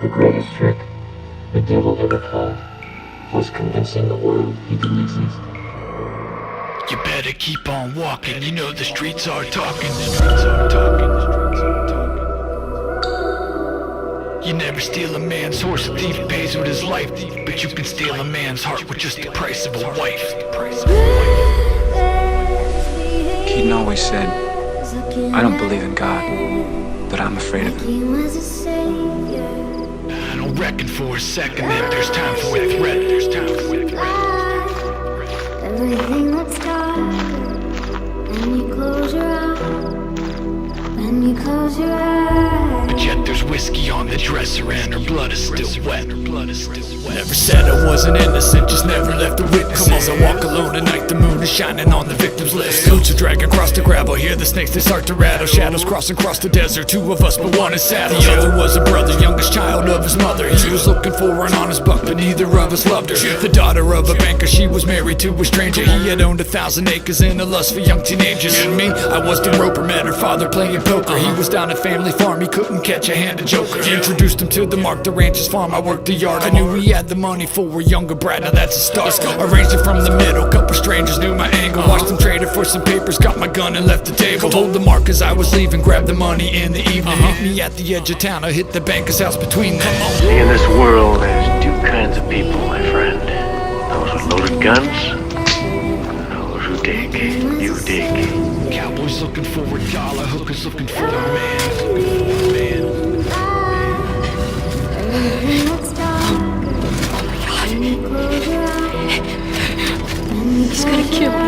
The greatest trick the devil ever pulled was convincing the world he didn't exist. You better keep on walking, you know the streets are talking, the streets are talking, the streets are talking. You never steal a man's horse, a thief pays with his life, but you can steal a man's heart with just the price of a wife. Keaton always said, I don't believe in God, but I'm afraid of him. I don't reckon for a second that there's time for a threat, there's time for a threat. Everything that's dark, when you close your eyes, when you close your eyes. But yet there's whiskey on the dresser and her blood is still wet, her blood is still wet. Never said I wasn't innocent, just never left the witnesses. I walk alone at night, the moon is shining on the victim's list. Boots are dragging across the gravel, hear the snakes, they start to rattle. Shadows crossing across the desert, two of us but one is sad. The other was a brother, youngest child of his mother. He was looking for an honest buck, but neither of us loved her. The daughter of a banker, she was married to a stranger. He had owned 1,000 acres in a lust for young teenagers. And me, I was the roper, met her father playing poker. He was down at family farm, he couldn't catch a handed joker. Introduced him to the Mark, the rancher's farm, I worked the yard. I knew he had the money for a younger brat, now that's a start. Arranged it from the middle, couple strangers knew my angle. Watched them trade it for some papers, got my gun and left the table. Told the Mark as I was leaving, grabbed the money in the evening. Hit me at the edge of town, I hit the banker's house between them. See, in this world, there's two kinds of people, my friend. Those with loaded guns, and those who dig. You dig. Cowboys looking for a dollar, hookers looking for a man, looking for a man. Everything that's dark, when you close your eyes, when you He's gonna kill me.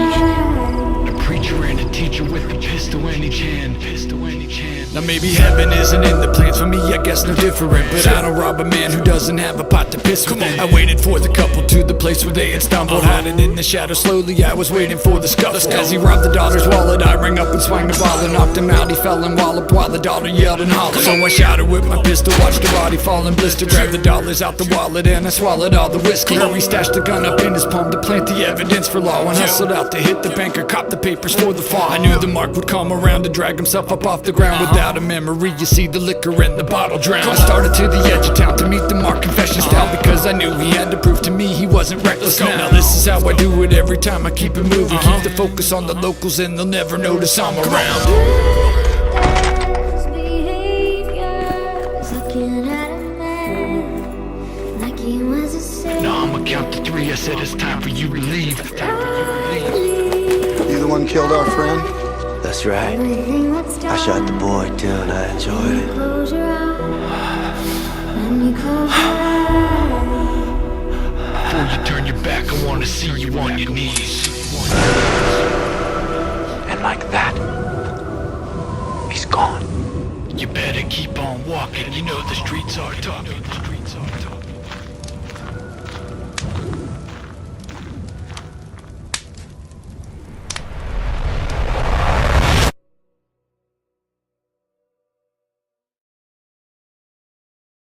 A preacher and a teacher with a pistol in each hand, pistol in each hand. Now maybe heaven isn't in the plans for me, I guess no different. But I don't rob a man who doesn't have a pot to piss with. I waited for the couple to the place where they had stumbled. Hiding in the shadows slowly, I was waiting for the scuffle. As he robbed the daughter's wallet, I rang up and swung the ball and knocked him out. He fell and walloped while the daughter yelled and hollered. So I shouted with my pistol, watched the body fall and blister. Grabbed the dollars out the wallet and I swallowed all the whiskey. He stashed the gun up in his palm to plant the evidence for law, and hustled out to hit the banker, cop the papers for the fall. I knew the Mark would come around to drag himself up off the ground. Without a memory, you see the liquor and the bottle drown. I started to the edge of town to meet the Mark confession style, because I knew he had to prove to me he wasn't reckless. Now this is how I do it every time I keep it moving. Keep the focus on the locals and they'll never notice I'm around. His behavior's looking at a man like he was a saint. Now I'ma count to 3, I said it's time for you to leave. It's time for you to leave. You the one killed our friend? That's right. Everything that's I dark, shot the boy too, and I enjoyed it. close your eyes, when you close your eyes. Before you turn your back, I wanna see you on your knees. And like that, he's gone. You better keep on walking, you know the streets are talking, the streets are talking.